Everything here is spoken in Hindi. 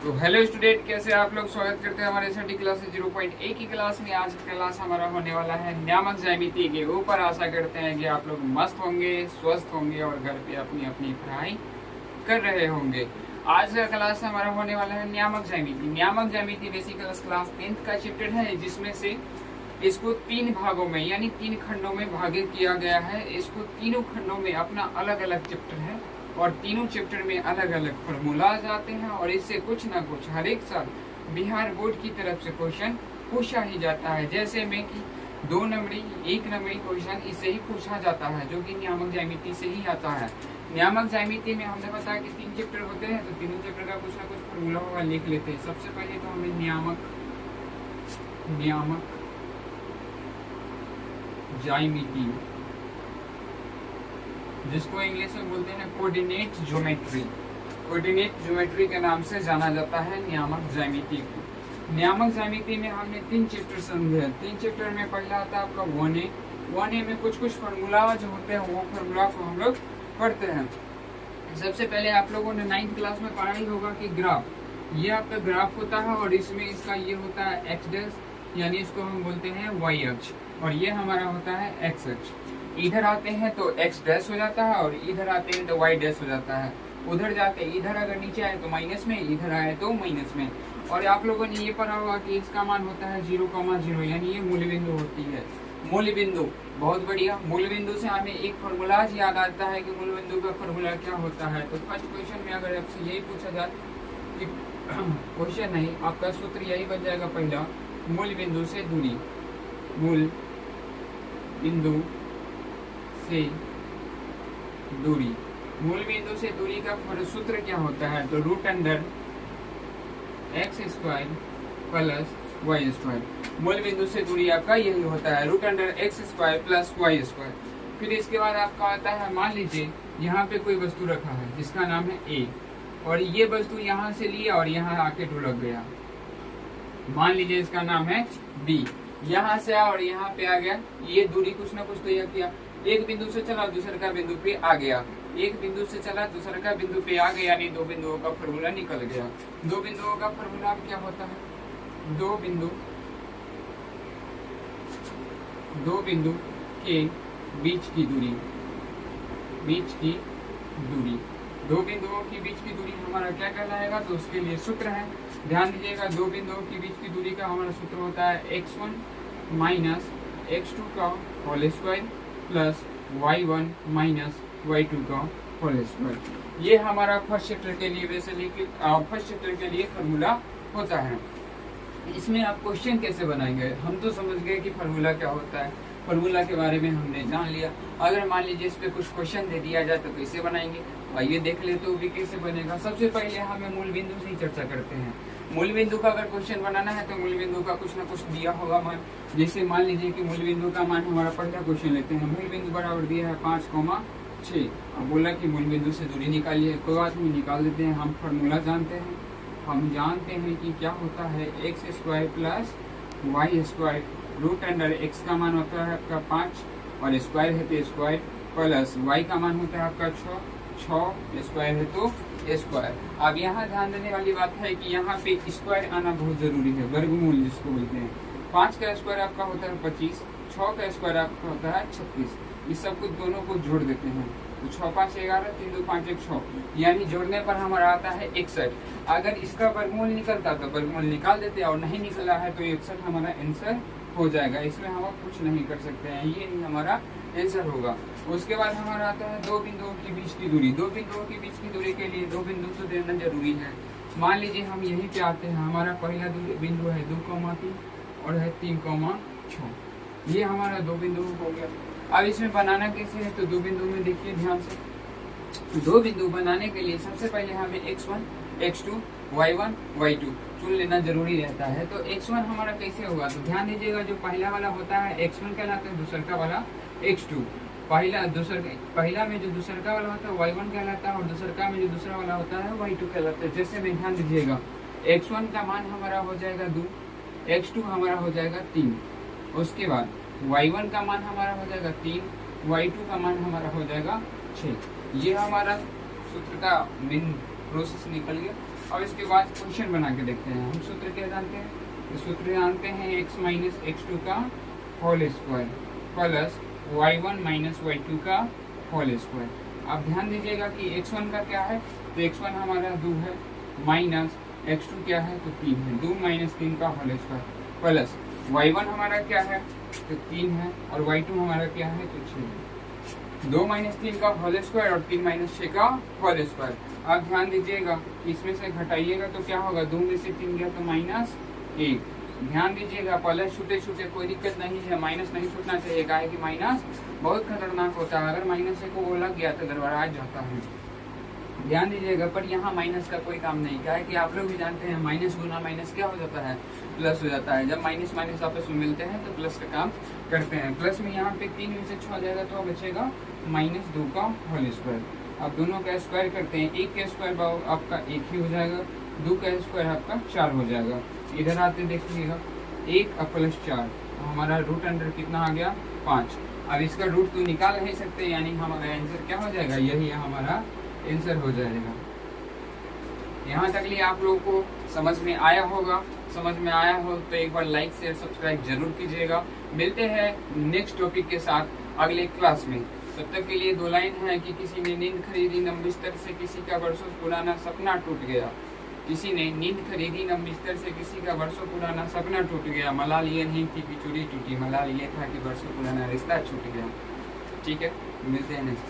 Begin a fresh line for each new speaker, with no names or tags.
तो हेलो स्टूडेंट, कैसे आप लोग। स्वागत करते हैं हमारे छठी क्लास 0.1 की क्लास में। आज का क्लास हमारा होने वाला है नियामक ज्यामिति के ऊपर। आशा करते हैं कि आप लोग मस्त होंगे, स्वस्थ होंगे और घर पे अपनी अपनी पढ़ाई कर रहे होंगे। आज का क्लास हमारा होने वाला है नियामक ज्यामिति। नियामक ज्यामिति बेसिकली क्लास 10th का चैप्टर है, जिसमें से इसको 3 भागों में यानी 3 खंडों में भागित किया गया है। इसको तीनों खंडों में अपना अलग अलग चैप्टर है और तीनों चैप्टर में अलग अलग फॉर्मूलाज आते हैं और इससे कुछ ना कुछ हर एक साल बिहार बोर्ड की तरफ से क्वेश्चन पूछा ही जाता है। जैसे में कि 2 नंबरी 1 नंबरी क्वेश्चन इससे ही पूछा जाता है, जो कि नियामक ज्यामिति से ही आता है। नियामक ज्यामिति में हमने बताया कि 3 चैप्टर होते हैं, तो तीनों चैप्टर का कुछ ना कुछ फॉर्मूला होगा, लिख लेते हैं। सबसे पहले तो हमें नियामक ज्यामिति, जिसको इंग्लिश में बोलते हैं कोऑर्डिनेट ज्योमेट्री। कोऑर्डिनेट ज्योमेट्री के नाम से जाना जाता है नियामक ज्यामिति को। नियामक ज्यामिति में हमने 3 चैप्टर समझे हैं। 3 चैप्टर में पहला आता है आपका 1A में कुछ फॉर्मूला जो होते हैं, वो फॉर्मूला को हम लोग पढ़ते हैं। सबसे पहले आप लोगों ने 9th क्लास में पढ़ा ही होगा कि ग्राफ, ये आपका ग्राफ होता है और इसमें इसका ये होता है एक्स डैश, यानी इसको हम बोलते हैं वाई अक्ष, और ये हमारा होता है एक्स अक्ष। इधर आते हैं तो एक्स डैश हो जाता है और इधर आते हैं तो वाई डैश हो जाता है। उधर जाते इधर अगर नीचे आए तो माइनस में, इधर आए तो माइनस में। और आप लोगों ने ये पढ़ा होगा कि इसका मान होता है 0,0, यानी ये मूल बिंदु होती है। मूल बिंदु, बहुत बढ़िया। मूल बिंदु से हमें एक फॉर्मूला याद आता है कि मूल बिंदु का फॉर्मूला क्या होता है। तो फर्स्ट क्वेश्चन में अगर आपसे यही पूछा जाए कि क्वेश्चन नहीं, आपका सूत्र यही बन जाएगा। पहला, मूल बिंदु से दूरी, मूल बिंदु से दूरी, मूल बिंदु से दूरी का सूत्र क्या होता है। तो √अंडर x² प्लस y²। मूल बिंदु से दूरी आपका यही होता है, √अंडर x² प्लस y²। फिर इसके बाद आपका आता है, मान लीजिए यहाँ पे कोई वस्तु रखा है जिसका नाम है a, और ये वस्तु यहाँ से लिया और यहाँ आके ढुलक गया। मान लीजिए इसका नाम है b, यहाँ से और यहाँ पे आ गया। ये दूरी कुछ ना कुछ तो यह किया, एक बिंदु से चला दूसरे का बिंदु पे आ गया, एक बिंदु से चला दूसरे का बिंदु पे आ गया, यानी 2 बिंदुओं का फॉर्मूला निकल गया। 2 बिंदुओं का फॉर्मूला क्या होता है। 2 बिंदु के बीच की दूरी, 2 बिंदुओं के बीच की दूरी हमारा क्या कहलाएगा। तो उसके लिए सूत्र है, ध्यान दीजिएगा। 2 बिंदुओं के बीच की दूरी का हमारा सूत्र होता है x1 माइनस x2 का whole square plus y1 minus y2 का होल स्क्वायर। ये हमारा फर्स्ट चैप्टर के लिए फर्स्ट चैप्टर के लिए फॉर्मूला होता है। इसमें आप क्वेश्चन कैसे बनाएंगे। हम तो समझ गए कि फॉर्मूला क्या होता है, फॉर्मूला के बारे में हमने जान लिया। अगर मान लीजिए इस पे कुछ क्वेश्चन दे दिया जाए तो कैसे बनाएंगे, आइए देख ले तो भी कैसे बनेगा। सबसे पहले हमें मूल बिंदु से ही चर्चा करते हैं। मूल बिंदु का अगर क्वेश्चन बनाना है तो मूल बिंदु का कुछ ना कुछ दिया होगा मान। जैसे मान लीजिए कि मूल बिंदु का मान हमारा पहला क्वेश्चन लेते हैं। मूल बिंदु बराबर दिया है 5,6। अब बोला कि मूल बिंदु से दूरी निकालिए, कोई बात नहीं, निकाल देते हैं। हम फॉर्मूला जानते हैं, हम जानते हैं कि क्या होता है x² plus y²। √Under x का मान होता है आपका 5 और स्क्वायर है तो स्क्वायर, प्लस y का मान होता है आपका 6 स्क्वायर है तो स्क्वायर। अब यहाँ ध्यान देने वाली बात है कि यहाँ पे स्क्वायर आना बहुत जरूरी है, वर्गमूल जिसको बोलते हैं। 5 का स्क्वायर आपका होता है 25, 6 का स्क्वायर आपका होता है 36। इस सब कुछ दोनों को जोड़ देते हैं तो 6 5 11, 3 2 5 1 6, यानी जोड़ने पर हमारा आता है 61। अगर इसका वर्गमूल निकलता तो वर्गमूल निकाल देते, और नहीं निकला है तो 61 हमारा आंसर हो जाएगा। इसमें हम कुछ नहीं कर सकते हैं, ये ही हमारा आंसर होगा। उसके बाद हमारा आता है 2 बिंदुओं के बीच की दूरी। 2 बिंदुओं के बीच की दूरी के लिए 2 बिंदु तो देना जरूरी है। मान लीजिए हम यहीं पे आते हैं, हमारा पहला बिंदु है 2,3 और है 3,6। ये हमारा 2 बिंदु हो गया। अब इसमें बनाना कैसे है, तो 2 बिंदु में देखिए ध्यान से। 2 बिंदु बनाने के लिए सबसे पहले हमें x1 x2 y1 y2 चुन लेना जरूरी रहता है। तो x1 हमारा कैसे होगा, तो ध्यान दीजिएगा। जो पहला वाला होता है x1 कहलाता है, दूसरा का वाला x2। पहला में जो दूसरा का वाला होता है y1 कहलाता है और दूसरा में जो दूसरा वाला होता है y2 कहलाता है। जैसे में ध्यान दीजिएगा, x1 का मान हमारा हो जाएगा 2, x2 हमारा हो जाएगा 3। उसके बाद y1 का मान हमारा हो जाएगा 3, y2 का मान हमारा हो जाएगा 6। ये हमारा सूत्र का मेन प्रोसेस निकल गया। अब इसके बाद क्वेश्चन बना के देखते हैं। हम सूत्र क्या जानते हैं? तो सूत्र जानते हैं x माइनस x2 का whole square plus y1 minus y2 का होल स्क्वायर। अब ध्यान दीजिएगा कि x1 का क्या है, तो x1 हमारा 2 है, माइनस x2 क्या है, तो 3 है, 2 माइनस 3 का होल स्क्वायर प्लस y1 हमारा क्या है, तो 3 है, और y2 हमारा क्या है, तो 6 है। 2 माइनस 3 का होल स्क्वायर और 3 माइनस 6 का होल स्क्वायर। अब ध्यान दीजिएगा, इसमें से घटाइएगा तो क्या होगा, 2 में से 3 गया तो माइनस 1। ध्यान दीजिएगा, पहले छूटे छूटे कोई दिक्कत नहीं है, माइनस नहीं छूटना चाहिए, काहे कि माइनस बहुत खतरनाक होता है, अगर माइनस को वो लग गया तो गड़बड़ा जाता है। ध्यान दीजिएगा, पर यहाँ माइनस का कोई काम नहीं, क्या है कि आप लोग भी जानते हैं माइनस गुना माइनस क्या हो जाता है, प्लस हो जाता है। जब माइनस माइनस आपस में मिलते हैं तो प्लस का काम करते हैं। प्लस में यहाँ पे 3 में से 6 जाएगा तो बचेगा -2 का होल स्क्वायर। अब दोनों का स्क्वायर करते हैं, 1 का स्क्वायर आपका 1 ही हो जाएगा, 2 का स्क्वायर आपका 4 हो जाएगा। इधर आते देखिएगा 1 प्लस 4, हमारा रूट अंडर कितना आ गया, 5। अब इसका रूट तो निकाल नहीं सकते, यानी हमारा आंसर क्या हो जाएगा, यही हमारा आंसर हो जाएगा। यहाँ तक लिए आप लोगों को समझ में आया होगा। समझ में आया हो तो एक बार लाइक शेयर सब्सक्राइब जरूर कीजिएगा। मिलते हैं नेक्स्ट टॉपिक के साथ अगले क्लास में। तब तक के लिए 2 लाइन है कि किसी ने नींद खरीदी नम बिस्तर से, किसी का बरसों पुराना सपना टूट गया। किसी ने नींद खरीदी नम बिस्तर से, किसी का बरसों पुराना सपना टूट गया। मलाल ये नहीं थी कि चोरी टूटी, मलाल ये था कि बरसों पुराना रिश्ता छूट गया। ठीक है, मिलते हैं नेक्स्ट।